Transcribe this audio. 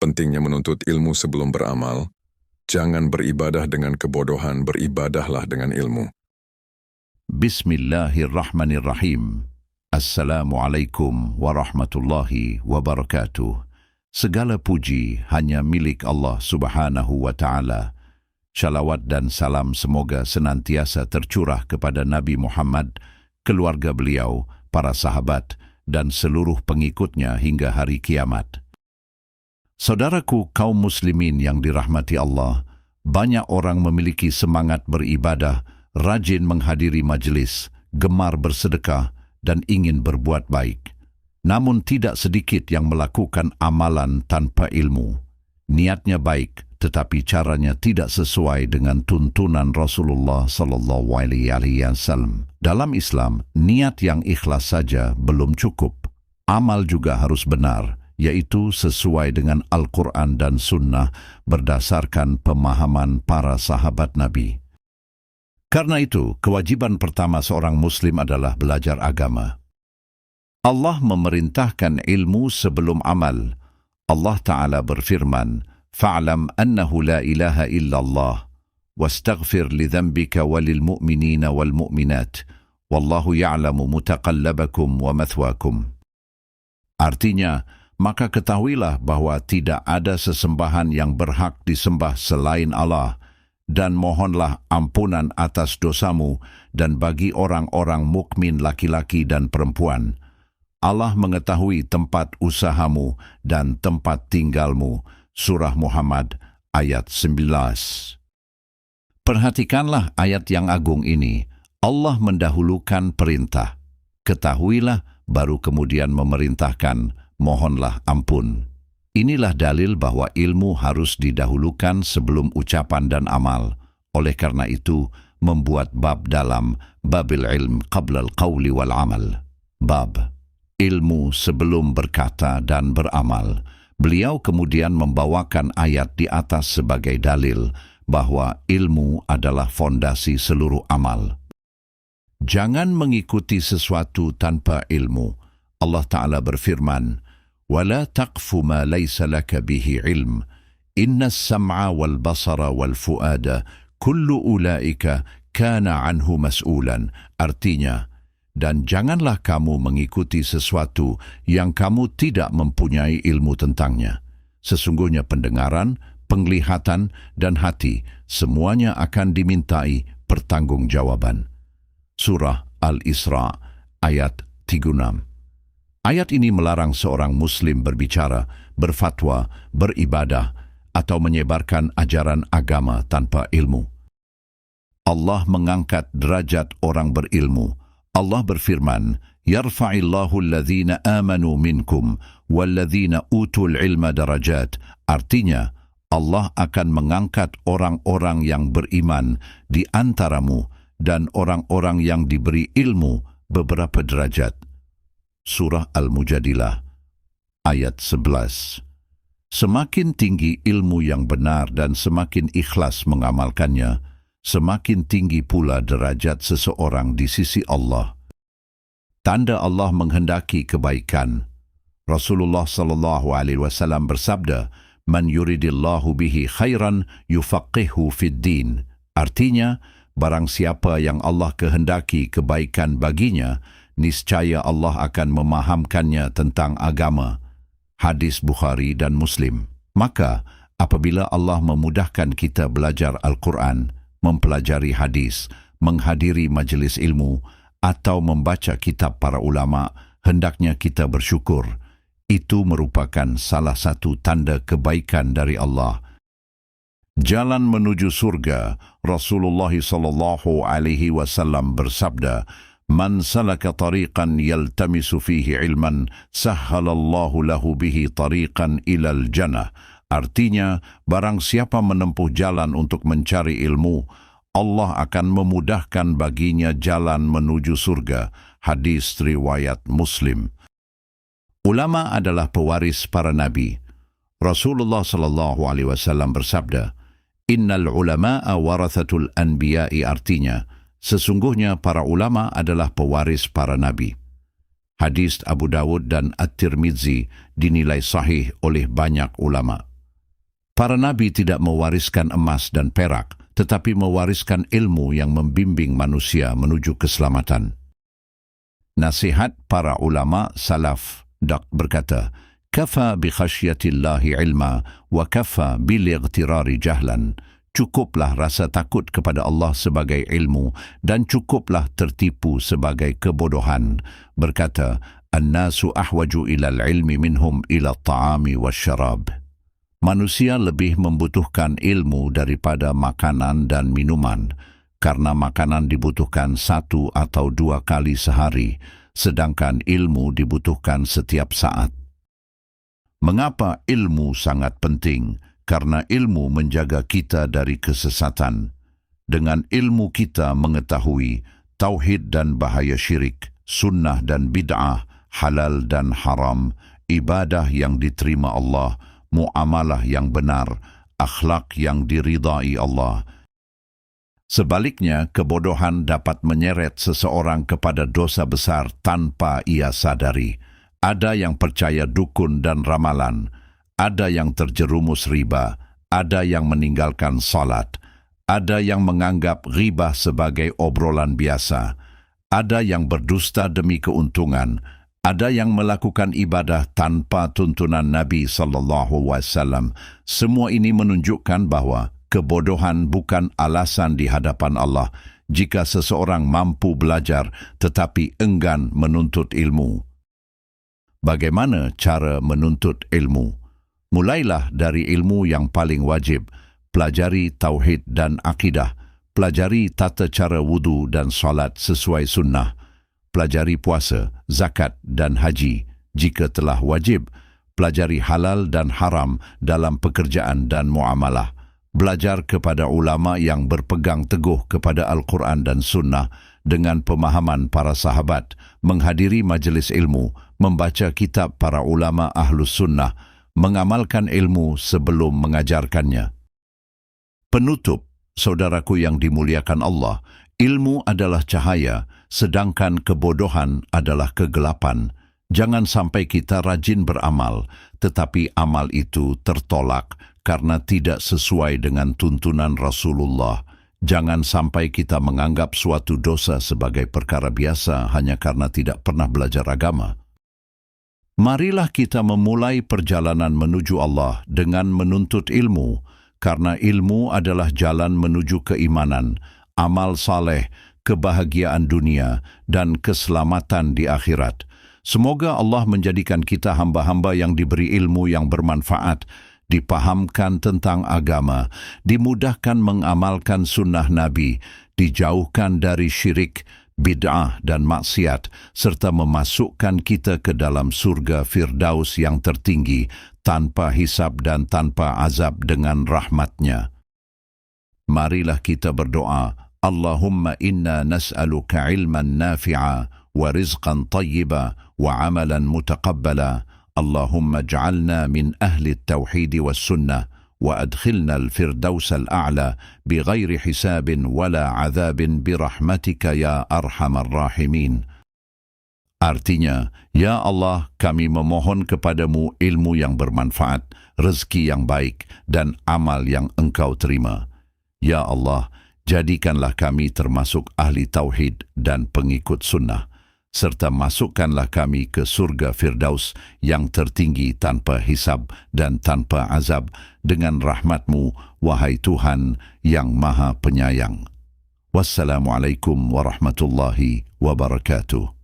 pentingnya menuntut ilmu sebelum beramal, jangan beribadah dengan kebodohan, beribadahlah dengan ilmu. Bismillahirrahmanirrahim. Assalamualaikum warahmatullahi wabarakatuh. Segala puji hanya milik Allah Subhanahu wa Ta'ala. Shalawat dan salam semoga senantiasa tercurah kepada Nabi Muhammad, keluarga beliau, para sahabat, dan seluruh pengikutnya hingga hari kiamat. Saudaraku kaum muslimin yang dirahmati Allah, banyak orang memiliki semangat beribadah, rajin menghadiri majelis, gemar bersedekah, dan ingin berbuat baik. Namun tidak sedikit yang melakukan amalan tanpa ilmu. Niatnya baik, tetapi caranya tidak sesuai dengan tuntunan Rasulullah SAW. Dalam Islam, niat yang ikhlas saja belum cukup. Amal juga harus benar, yaitu sesuai dengan Al-Quran dan Sunnah berdasarkan pemahaman para sahabat Nabi. Karena itu, kewajiban pertama seorang Muslim adalah belajar agama. Allah memerintahkan ilmu sebelum amal. Allah Ta'ala berfirman, "Fa'lam annahu la ilaha illallah, wastaghfir li dhanbika walil mu'minina wal mu'minat, wallahu ya'lamu mutaqallabakum wa mathwakum." Artinya, maka ketahuilah bahwa tidak ada sesembahan yang berhak disembah selain Allah, dan mohonlah ampunan atas dosamu dan bagi orang-orang mukmin laki-laki dan perempuan. Allah mengetahui tempat usahamu dan tempat tinggalmu. Surah Muhammad ayat 19. Perhatikanlah ayat yang agung ini. Allah mendahulukan perintah. Ketahuilah baru kemudian memerintahkan, mohonlah ampun. Inilah dalil bahwa ilmu harus didahulukan sebelum ucapan dan amal. Oleh karena itu, membuat bab dalam Babil Ilm Qabla Al-Qawli wal Amal. Bab ilmu sebelum berkata dan beramal. Beliau kemudian membawakan ayat di atas sebagai dalil bahwa ilmu adalah fondasi seluruh amal. Jangan mengikuti sesuatu tanpa ilmu. Allah Ta'ala berfirman, وَلَا تَقْفُ مَا لَيْسَ لَكَ بِهِ عِلْمٍ إِنَّ السَّمْعَ وَالْبَصَرَ وَالْفُؤَادَ كُلُّ أُولَئِكَ كَانَ عَنْهُ مَسْئُولًا. Artinya, dan janganlah kamu mengikuti sesuatu yang kamu tidak mempunyai ilmu tentangnya. Sesungguhnya pendengaran, penglihatan, dan hati semuanya akan dimintai pertanggungjawaban. Surah Al-Isra ayat 36. Ayat ini melarang seorang Muslim berbicara, berfatwa, beribadah, atau menyebarkan ajaran agama tanpa ilmu. Allah mengangkat derajat orang berilmu. Allah berfirman, "Yarfa'illahu alladhina amanu minkum walladhina utul ilma darajat." Artinya, Allah akan mengangkat orang-orang yang beriman di antaramu dan orang-orang yang diberi ilmu beberapa derajat. Surah Al-Mujadilah ayat 11. Semakin tinggi ilmu yang benar dan semakin ikhlas mengamalkannya, semakin tinggi pula derajat seseorang di sisi Allah. Tanda Allah menghendaki kebaikan. Rasulullah SAW bersabda, "Man yuridillahu bihi khairan yufaqihu fid din." Artinya, barang siapa yang Allah kehendaki kebaikan baginya, niscaya Allah akan memahamkannya tentang agama. Hadis Bukhari dan Muslim. Maka, apabila Allah memudahkan kita belajar Al-Quran, mempelajari hadis, menghadiri majelis ilmu, atau membaca kitab para ulama, hendaknya kita bersyukur. Itu merupakan salah satu tanda kebaikan dari Allah. Jalan menuju surga, Rasulullah SAW bersabda, "Man salaka tariqan yaltamisu fihi ilman, sahhalallahu lahu bihi tariqan ilal jannah." Artinya, barang siapa menempuh jalan untuk mencari ilmu, Allah akan memudahkan baginya jalan menuju surga. Hadis riwayat Muslim. Ulama adalah pewaris para nabi. Rasulullah SAW bersabda, "Innal ulama'a warathatul anbiya'i." Artinya, sesungguhnya para ulama adalah pewaris para nabi. Hadis Abu Dawud dan At-Tirmidzi dinilai sahih oleh banyak ulama. Para nabi tidak mewariskan emas dan perak, tetapi mewariskan ilmu yang membimbing manusia menuju keselamatan. Nasihat para ulama salaf berkata, "Kafa bi khasyatillahi ilma wa kafa bil ightirari jahlan." Cukuplah rasa takut kepada Allah sebagai ilmu dan cukuplah tertipu sebagai kebodohan. Berkata, "An-nasu ahwaju ilal ilmi minhum ila ta'ami wasyarab." Manusia lebih membutuhkan ilmu daripada makanan dan minuman, karena makanan dibutuhkan 1 atau 2 kali sehari, sedangkan ilmu dibutuhkan setiap saat. Mengapa ilmu sangat penting? Karena ilmu menjaga kita dari kesesatan. Dengan ilmu kita mengetahui tauhid dan bahaya syirik, sunnah dan bid'ah, halal dan haram, ibadah yang diterima Allah, muamalah yang benar, akhlak yang diridai Allah. Sebaliknya, kebodohan dapat menyeret seseorang kepada dosa besar tanpa ia sadari. Ada yang percaya dukun dan ramalan, ada yang terjerumus riba, ada yang meninggalkan salat, ada yang menganggap ghibah sebagai obrolan biasa, ada yang berdusta demi keuntungan, ada yang melakukan ibadah tanpa tuntunan Nabi SAW. Semua ini menunjukkan bahwa kebodohan bukan alasan di hadapan Allah jika seseorang mampu belajar tetapi enggan menuntut ilmu. Bagaimana cara menuntut ilmu? Mulailah dari ilmu yang paling wajib, pelajari tauhid dan akidah, pelajari tata cara wudu dan salat sesuai sunnah, pelajari puasa, zakat dan haji jika telah wajib, pelajari halal dan haram dalam pekerjaan dan muamalah, belajar kepada ulama yang berpegang teguh kepada Al-Quran dan sunnah dengan pemahaman para sahabat, menghadiri majelis ilmu, membaca kitab para ulama ahlus sunnah, mengamalkan ilmu sebelum mengajarkannya. Penutup, saudaraku yang dimuliakan Allah, ilmu adalah cahaya, sedangkan kebodohan adalah kegelapan. Jangan sampai kita rajin beramal, tetapi amal itu tertolak karena tidak sesuai dengan tuntunan Rasulullah. Jangan sampai kita menganggap suatu dosa sebagai perkara biasa hanya karena tidak pernah belajar agama. Marilah kita memulai perjalanan menuju Allah dengan menuntut ilmu, karena ilmu adalah jalan menuju keimanan, amal saleh, kebahagiaan dunia, dan keselamatan di akhirat. Semoga Allah menjadikan kita hamba-hamba yang diberi ilmu yang bermanfaat, dipahamkan tentang agama, dimudahkan mengamalkan sunnah Nabi, dijauhkan dari syirik, bid'ah dan maksiat, serta memasukkan kita ke dalam surga Firdaus yang tertinggi, tanpa hisab dan tanpa azab dengan rahmatnya. Marilah kita berdoa, Allahumma inna nas'aluka ilman nafi'a wa rizqan tayyiba wa amalan mutaqabbala. Allahumma ij'alna min ahli at-tauhid was sunnah وأدخلنا الفردوس الأعلى بغير حساب ولا عذاب برحمتك يا أرحم الراحمين. Artinya, Ya Allah, kami memohon kepadamu ilmu yang bermanfaat, rezeki yang baik, dan amal yang Engkau terima. Ya Allah, jadikanlah kami termasuk ahli tauhid dan pengikut sunnah, serta masukkanlah kami ke surga Firdaus yang tertinggi tanpa hisab dan tanpa azab dengan rahmat-Mu, wahai Tuhan yang Maha Penyayang. Wassalamualaikum warahmatullahi wabarakatuh.